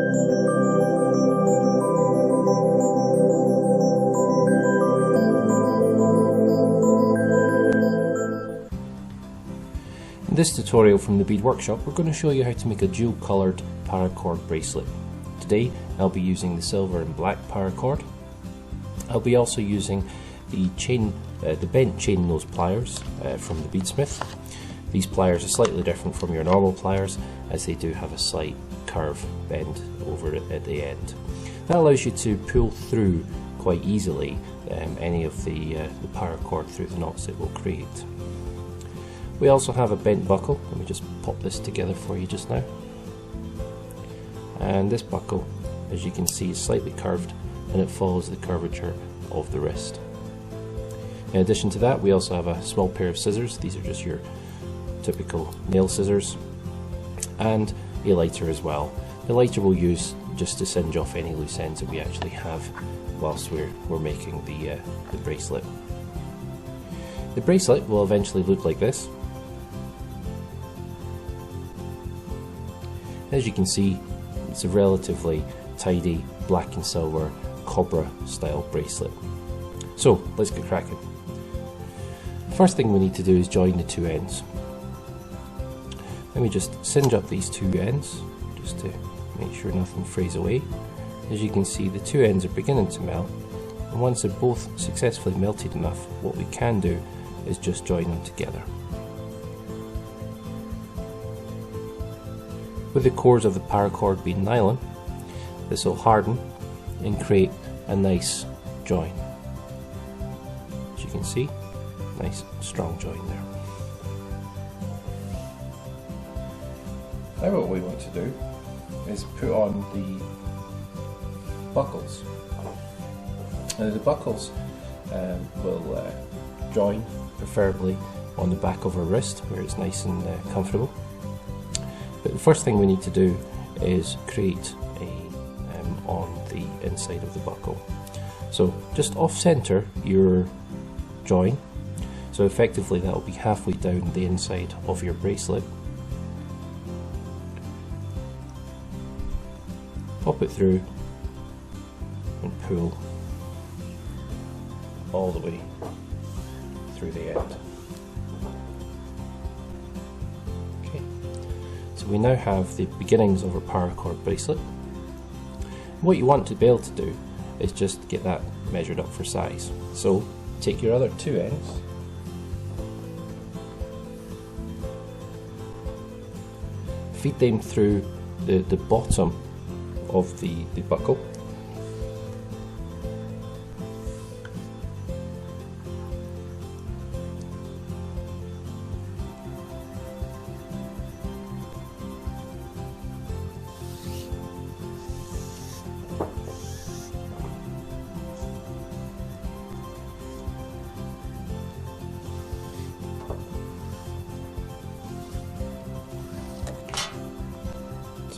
In this tutorial from the Bead Workshop, we're going to show you how to make a dual coloured paracord bracelet. Today I'll be using the silver and black paracord. I'll be also using the bent chain nose pliers from the Beadsmith. These pliers are slightly different from your normal pliers as they do have a slight curve bend over it at the end. That allows you to pull through quite easily any of the paracord through the knots it will create. We also have a bent buckle. Let me just pop this together for you just now. And this buckle, as you can see, is slightly curved and it follows the curvature of the wrist. In addition to that, we also have a small pair of scissors. These are just your typical nail scissors, and a lighter as well. The lighter we'll use just to singe off any loose ends that we actually have whilst we're making the bracelet. The bracelet will eventually look like this. As you can see, it's a relatively tidy black and silver cobra style bracelet. So let's get cracking. First thing we need to do is join the two ends. Let me just singe up these two ends just to make sure nothing frays away. As you can see, the two ends are beginning to melt, and once they're both successfully melted enough, what we can do is just join them together. With the cores of the paracord being nylon, this will harden and create a nice join. As you can see, nice strong join there. Now what we want to do is put on the buckles. Now the buckles will join preferably on the back of our wrist where it's nice and comfortable. But the first thing we need to do is create on the inside of the buckle. So just off center your join, so effectively that will be halfway down the inside of your bracelet. Pop it through and pull all the way through the end. Okay, so we now have the beginnings of our paracord bracelet. What you want to be able to do is just get that measured up for size. So take your other two ends, feed them through the bottom of the buckle,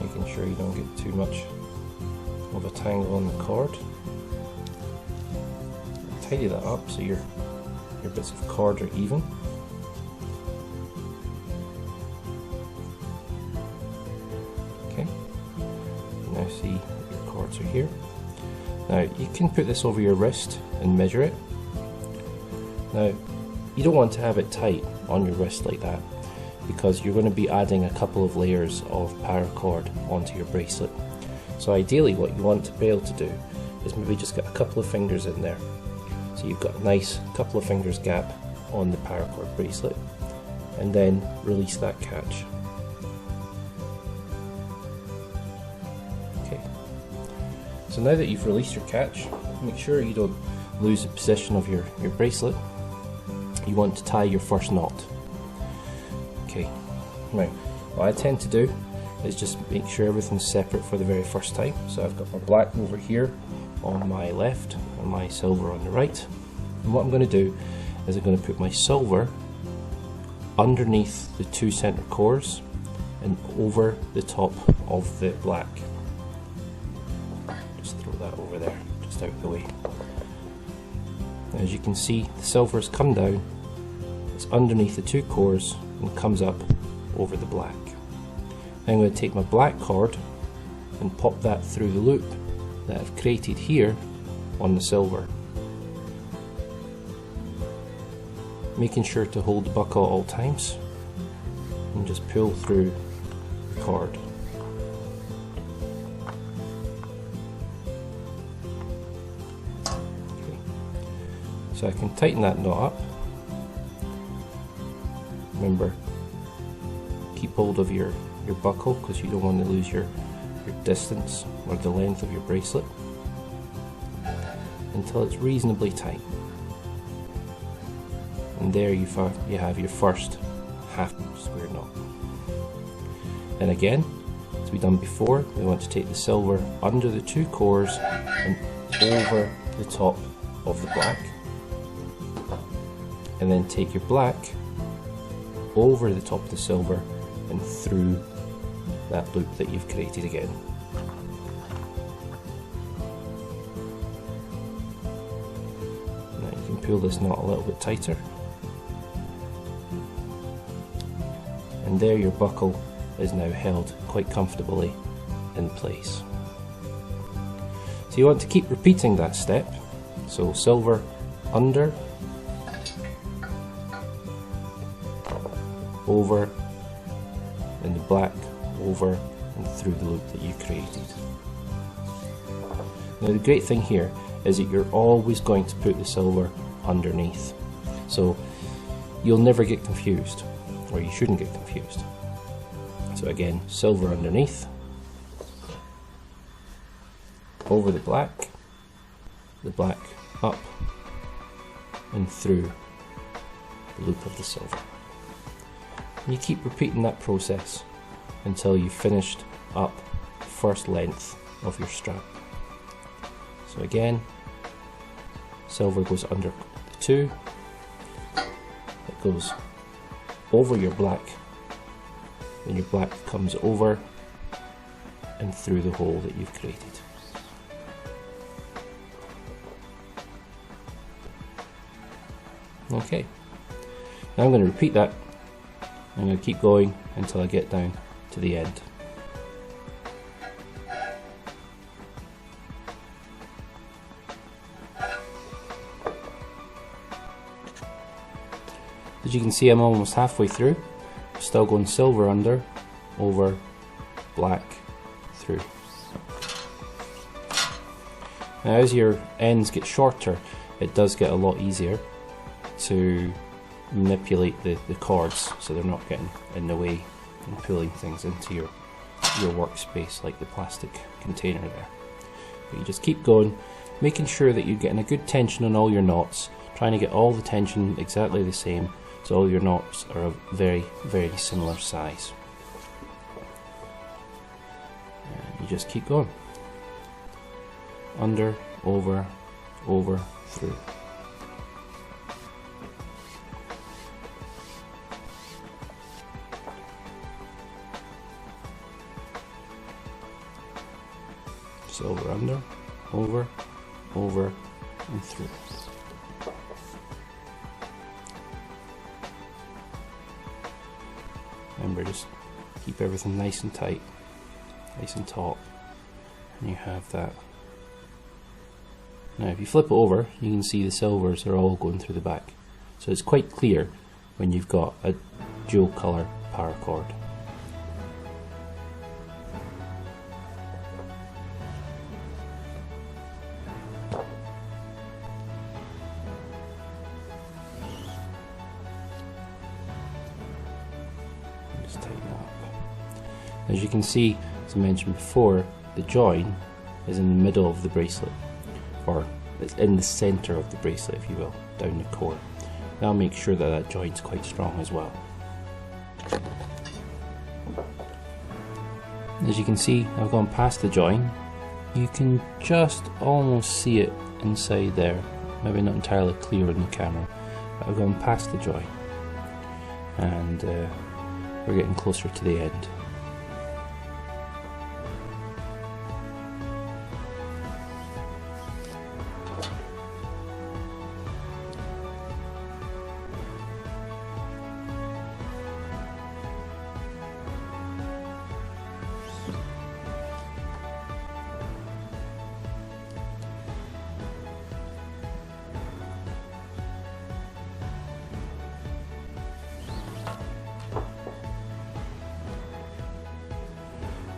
making sure you don't get too much of a tangle on the cord. Tidy that up so your bits of cord are even. Okay, now see your cords are here. Now you can put this over your wrist and measure it. Now you don't want to have it tight on your wrist like that, because you're going to be adding a couple of layers of paracord onto your bracelet. So ideally what you want to be able to do is maybe just get a couple of fingers in there. So you've got a nice couple of fingers gap on the paracord bracelet, and then release that catch. Okay, so now that you've released your catch, make sure you don't lose the position of your bracelet. You want to tie your first knot. Okay, now what I tend to do is just make sure everything's separate for the very first time. So I've got my black over here on my left and my silver on the right. And what I'm going to do is I'm going to put my silver underneath the two center cores and over the top of the black. Just throw that over there, just out of the way. Now, as you can see, the silver's come down, it's underneath the two cores and comes up over the black. I'm going to take my black cord and pop that through the loop that I've created here on the silver. Making sure to hold the buckle at all times and just pull through the cord. Okay. So I can tighten that knot up. Remember, keep hold of your buckle because you don't want to lose your distance or the length of your bracelet until it's reasonably tight. And there you have your first half square knot. And again, as we've done before, we want to take the silver under the two cores and over the top of the black, and then take your black over the top of the silver and through that loop that you've created again. Now you can pull this knot a little bit tighter, and there your buckle is now held quite comfortably in place. So you want to keep repeating that step. So silver under, over, and the black over and through the loop that you created. Now the great thing here is that you're always going to put the silver underneath, so you'll never get confused, or you shouldn't get confused. So again, silver underneath, over the black up and through the loop of the silver. And you keep repeating that process until you've finished up the first length of your strap. So again, silver goes under the two, it goes over your black, then your black comes over and through the hole that you've created. Okay, now I'm going to repeat that. I'm going to keep going until I get down to the end. As you can see, I'm almost halfway through. Still going silver under, over, black, through. Now as your ends get shorter, it does get a lot easier to manipulate the cords so they're not getting in the way and pulling things into your workspace like the plastic container there. But you just keep going, making sure that you're getting a good tension on all your knots, trying to get all the tension exactly the same so all your knots are a very, very similar size. And you just keep going. Under, over, over, through. Silver under, over, over, and through. Remember, just keep everything nice and tight, nice and taut, and you have that. Now if you flip it over, you can see the silvers are all going through the back. So it's quite clear when you've got a dual colour paracord. Just tighten it up. As you can see, as I mentioned before, the join is in the middle of the bracelet, or it's in the centre of the bracelet, if you will, down the core. That'll make sure that that joint's quite strong as well. As you can see, I've gone past the join. You can just almost see it inside there. Maybe not entirely clear in the camera, but I've gone past the join, and we're getting closer to the end.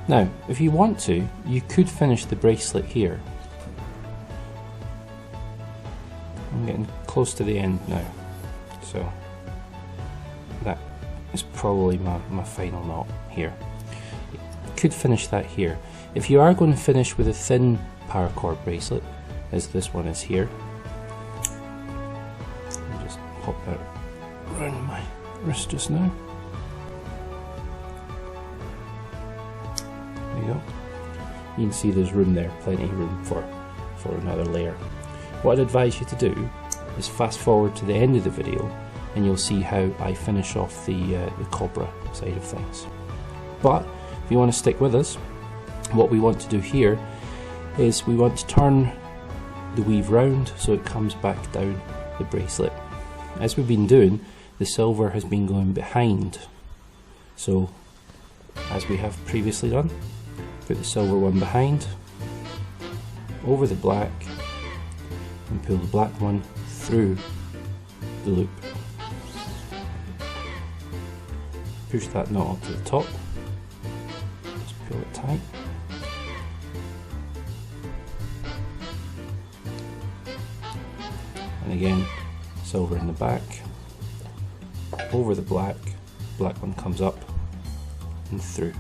Now, if you want to, you could finish the bracelet here. I'm getting close to the end now, so that is probably my final knot here. You could finish that here. If you are going to finish with a thin paracord bracelet, as this one is here, I'll just pop that around my wrist just now. There you go. You can see there's room there, plenty of room for another layer. What I'd advise you to do is fast forward to the end of the video and you'll see how I finish off the cobra side of things. But if you want to stick with us, what we want to do here is we want to turn the weave round so it comes back down the bracelet. As we've been doing, the silver has been going behind. So as we have previously done, put the silver one behind, over the black, and pull the black one through the loop. Push that knot up to the top, just pull it tight. And again, silver in the back, over the black one comes up and through.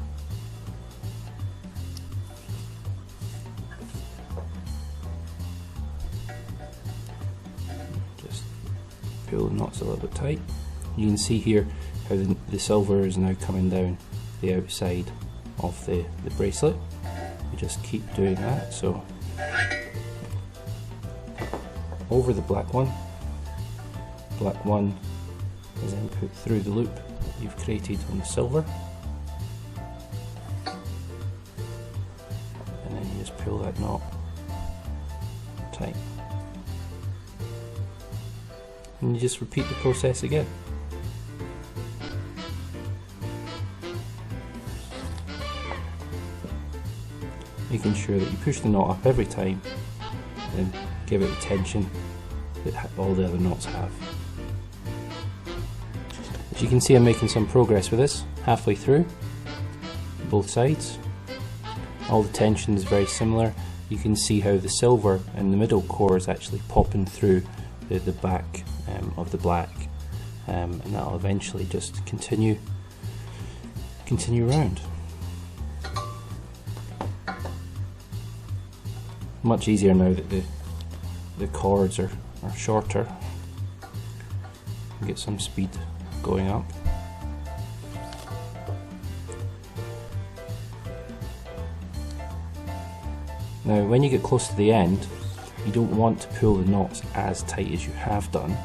Just pull the knots a little bit tight. You can see here how the silver is now coming down the outside of the bracelet. You just keep doing that. So over the black one is then put through the loop that you've created on the silver, and then you just pull that knot tight, and you just repeat the process again. Making sure that you push the knot up every time and give it the tension that all the other knots have. As you can see, I'm making some progress with this, halfway through, both sides. All the tension is very similar. You can see how the silver in the middle core is actually popping through the back of the black, and that'll eventually just continue round. Much easier now that the cords are shorter. Get some speed going up. Now when you get close to the end, you don't want to pull the knots as tight as you have done,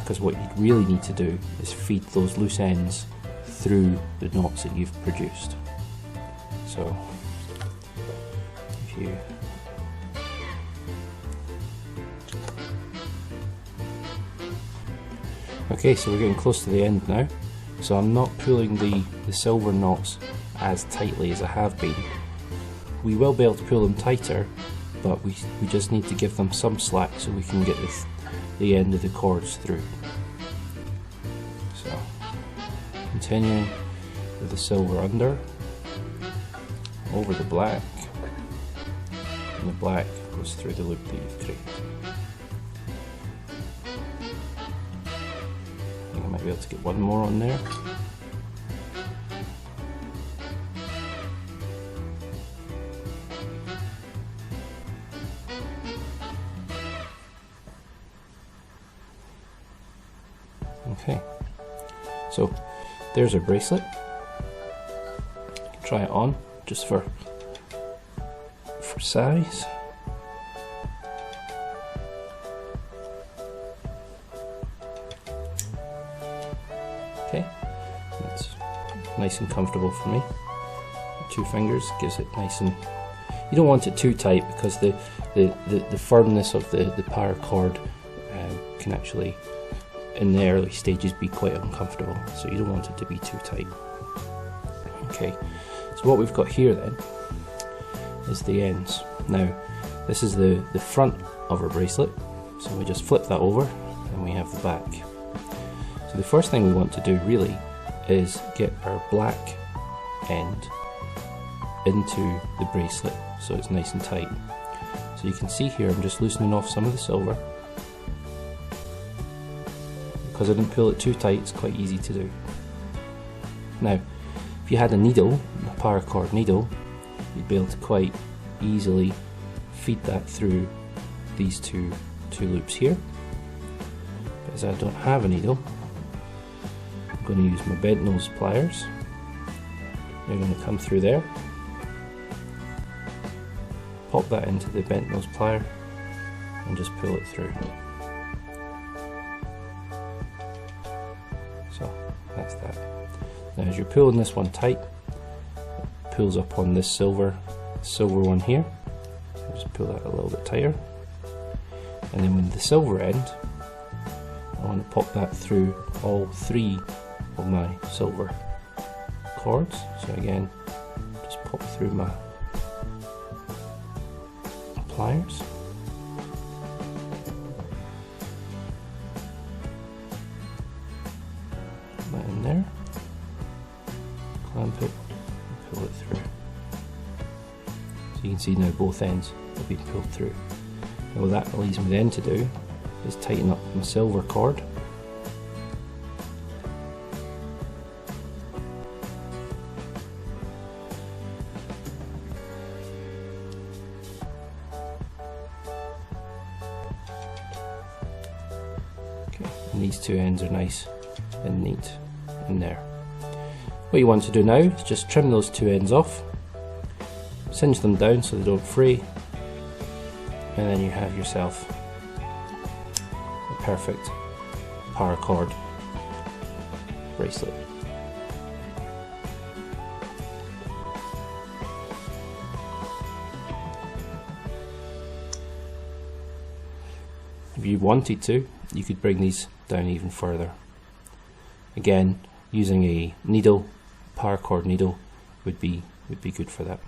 because what you really need to do is feed those loose ends through the knots that you've produced. So if you Okay, so we're getting close to the end now, so I'm not pulling the silver knots as tightly as I have been. We will be able to pull them tighter, but we just need to give them some slack so we can get the end of the cords through. So, continuing with the silver under, over the black, and the black goes through the loop that you've created. I might be able to get one more on there. Okay, so there's our bracelet. Try it on just for size. Okay, that's nice and comfortable for me. 2 fingers gives it nice, and you don't want it too tight because the firmness of the paracord can actually, in the early stages, be quite uncomfortable. So you don't want it to be too tight. Okay, so what we've got here then is the ends. Now this is the front of our bracelet, so we just flip that over and we have the back. So the first thing we want to do really is get our black end into the bracelet so it's nice and tight. So you can see here I'm just loosening off some of the silver. Because I didn't pull it too tight, it's quite easy to do. Now, if you had a needle, a paracord needle, you'd be able to quite easily feed that through these two loops here. But as I don't have a needle, I'm going to use my bent nose pliers. They're going to come through there. Pop that into the bent nose plier and just pull it through. So that's that. Now as you're pulling this one tight, it pulls up on this silver one here. So just pull that a little bit tighter. And then with the silver end, I want to pop that through all three of my silver cords. So again, just pop through my pliers. Put that in there, clamp it, and pull it through. So you can see now both ends have been pulled through. Now what that leaves me then to do is tighten up my silver cord. And these two ends are nice and neat in there. What you want to do now is just trim those two ends off, cinch them down so they don't fray, and then you have yourself a perfect paracord bracelet. If you wanted to, you could bring these down even further. Again, using a needle, paracord needle would be good for that.